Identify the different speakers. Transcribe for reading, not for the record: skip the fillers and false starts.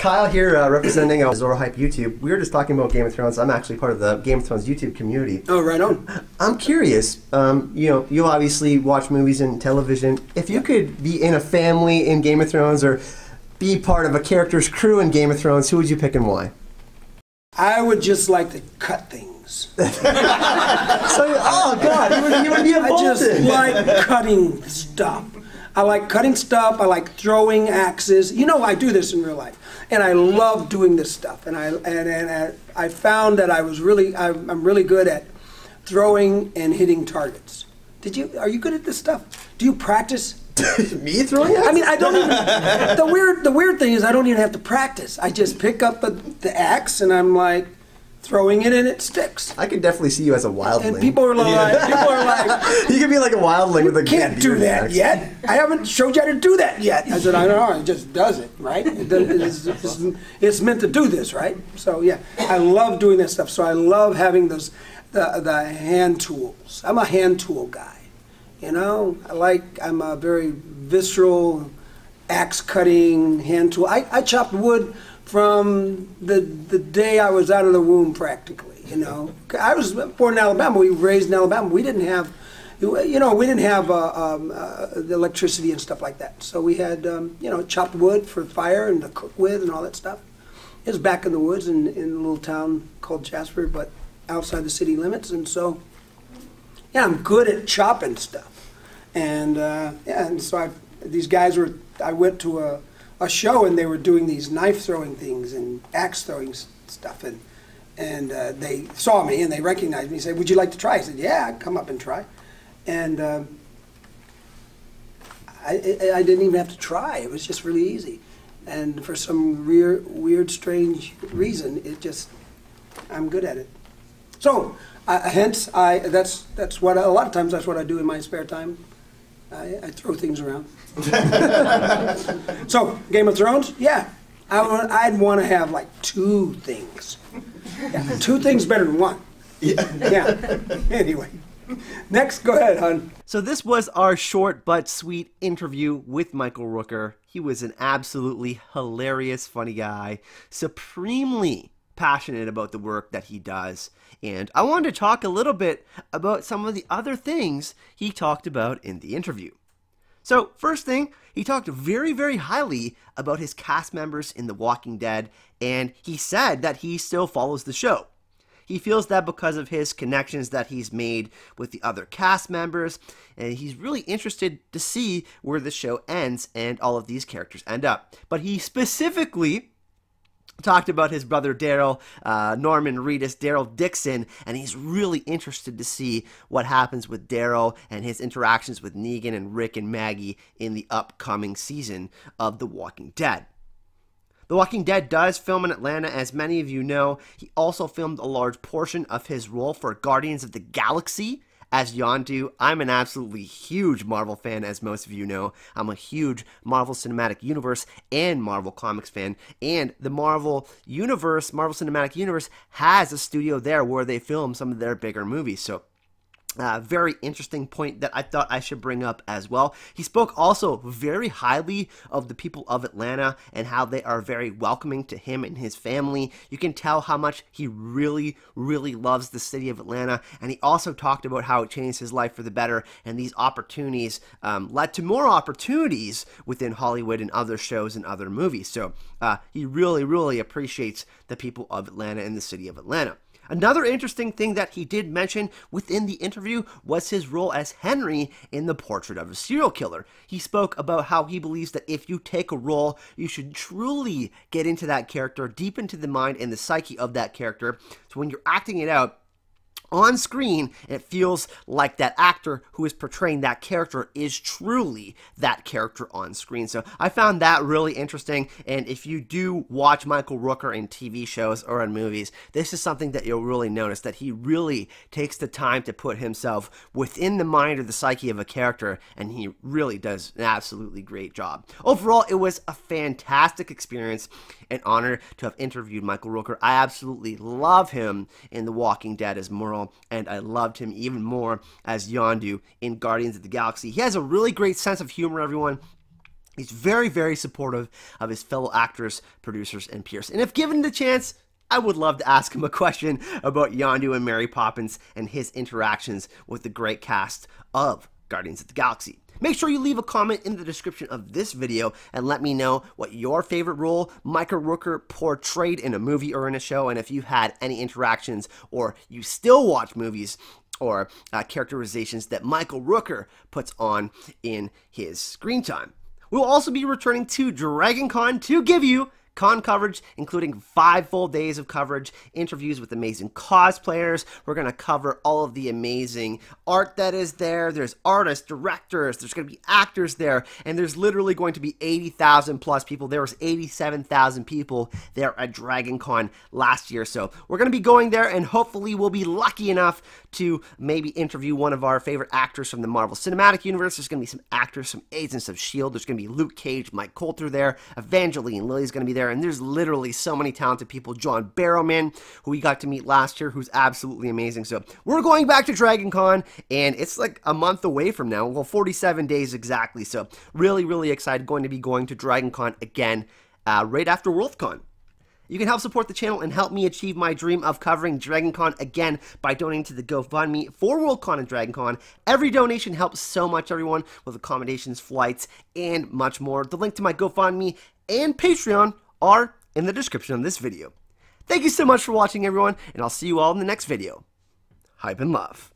Speaker 1: Kyle here, representing Zora Hype YouTube. We were just talking about Game of Thrones. I'm actually part of the Game of Thrones YouTube community.
Speaker 2: Oh, right on.
Speaker 1: I'm curious. You obviously watch movies and television. If you could be in a family in Game of Thrones or be part of a character's crew in Game of Thrones, who would you pick and why?
Speaker 2: I would just like to cut things.
Speaker 1: Oh God, you would be a
Speaker 2: I just like cutting stuff. I like cutting stuff. I like throwing axes. You know, I do this in real life, and I love doing this stuff. And I found that I'm really good at throwing and hitting targets. Are you good at this stuff? Do you practice?
Speaker 1: Me throwing axes?
Speaker 2: I mean, I don't even. The weird thing is, I don't even have to practice. I just pick up the axe, and I'm like throwing it, and it sticks.
Speaker 1: I could definitely see you as a wildling.
Speaker 2: And people are like,
Speaker 1: you could be like a wildling with a
Speaker 2: can't do that yet. I haven't showed you how to do that yet. I said, I don't know. It just does it, right? It's meant to do this, right? So yeah, I love doing that stuff. So I love having the hand tools. I'm a hand tool guy. You know, I'm a very visceral, axe cutting hand tool. I chopped wood from the day I was out of the womb, practically. You know, I was born in Alabama. We were raised in Alabama. We didn't have, the electricity and stuff like that. So we had, chopped wood for fire and to cook with and all that stuff. It was back in the woods in a little town called Jasper, but outside the city limits. And so, yeah, I'm good at chopping stuff. And and so these guys were. I went to a show, and they were doing these knife throwing things and axe throwing stuff, and they saw me and they recognized me. Said, "Would you like to try?" I said, "Yeah, I'd come up and try." And I didn't even have to try. It was just really easy. And for some weird, strange reason, I'm good at it. So hence, that's what a lot of times that's what I do in my spare time. I throw things around. So, Game of Thrones, yeah. I'd want to have like 2 things. Yeah, 2 things better than 1. Yeah. Anyway, next, go ahead, hon.
Speaker 1: So this was our short but sweet interview with Michael Rooker. He was an absolutely hilarious, funny guy, supremely passionate about the work that he does. And I wanted to talk a little bit about some of the other things he talked about in the interview. So first thing, he talked very, very highly about his cast members in The Walking Dead, and he said that he still follows the show. He feels that because of his connections that he's made with the other cast members, and he's really interested to see where the show ends and all of these characters end up. But he specifically talked about his brother Daryl, Norman Reedus, Daryl Dixon, and he's really interested to see what happens with Daryl and his interactions with Negan and Rick and Maggie in the upcoming season of The Walking Dead. The Walking Dead does film in Atlanta, as many of you know. He also filmed a large portion of his role for Guardians of the Galaxy as Yondu. I'm an absolutely huge Marvel fan, as most of you know. I'm a huge Marvel Cinematic Universe and Marvel Comics fan, and the Marvel Cinematic Universe has a studio there where they film some of their bigger movies. So very interesting point that I thought I should bring up as well. He spoke also very highly of the people of Atlanta and how they are very welcoming to him and his family. You can tell how much he really, really loves the city of Atlanta. And he also talked about how it changed his life for the better, and these opportunities led to more opportunities within Hollywood and other shows and other movies. So he really, really appreciates the people of Atlanta and the city of Atlanta. Another interesting thing that he did mention within the interview was his role as Henry in The Portrait of a Serial Killer. He spoke about how he believes that if you take a role, you should truly get into that character, deep into the mind and the psyche of that character. So when you're acting it out on screen, it feels like that actor who is portraying that character is truly that character on screen. So I found that really interesting, and if you do watch Michael Rooker in TV shows or in movies, this is something that you'll really notice, that he really takes the time to put himself within the mind or the psyche of a character, and he really does an absolutely great job. Overall, it was a fantastic experience, an honor to have interviewed Michael Rooker. I absolutely love him in The Walking Dead as Merle, and I loved him even more as Yondu in Guardians of the Galaxy. He has a really great sense of humor, everyone. He's very, very supportive of his fellow actors, producers, and peers. And if given the chance, I would love to ask him a question about Yondu and Mary Poppins and his interactions with the great cast of Guardians of the Galaxy. Make sure you leave a comment in the description of this video and let me know what your favorite role Michael Rooker portrayed in a movie or in a show, and if you've had any interactions or you still watch movies or characterizations that Michael Rooker puts on in his screen time. We'll also be returning to Dragon Con to give you con coverage, including 5 full days of coverage, interviews with amazing cosplayers. We're going to cover all of the amazing art that is there. There's artists, directors, there's going to be actors there, and there's literally going to be 80,000 plus people. There was 87,000 people there at Dragon Con last year. So we're going to be going there, and hopefully we'll be lucky enough to maybe interview one of our favorite actors from the Marvel Cinematic Universe. There's going to be some actors, some Agents of S.H.I.E.L.D. There's going to be Luke Cage, Mike Coulter there, Evangeline Lilly's going to be there, and there's literally so many talented people. John Barrowman, who we got to meet last year, who's absolutely amazing. So we're going back to Dragon Con, and it's like a month away from now. Well, 47 days exactly. So really, really excited. Going to be going to Dragon Con again right after Worldcon. You can help support the channel and help me achieve my dream of covering Dragon Con again by donating to the GoFundMe for Worldcon and Dragon Con. Every donation helps so much, everyone, with accommodations, flights, and much more. The link to my GoFundMe and Patreon are in the description of this video. Thank you so much for watching, everyone, and I'll see you all in the next video. Hype and love.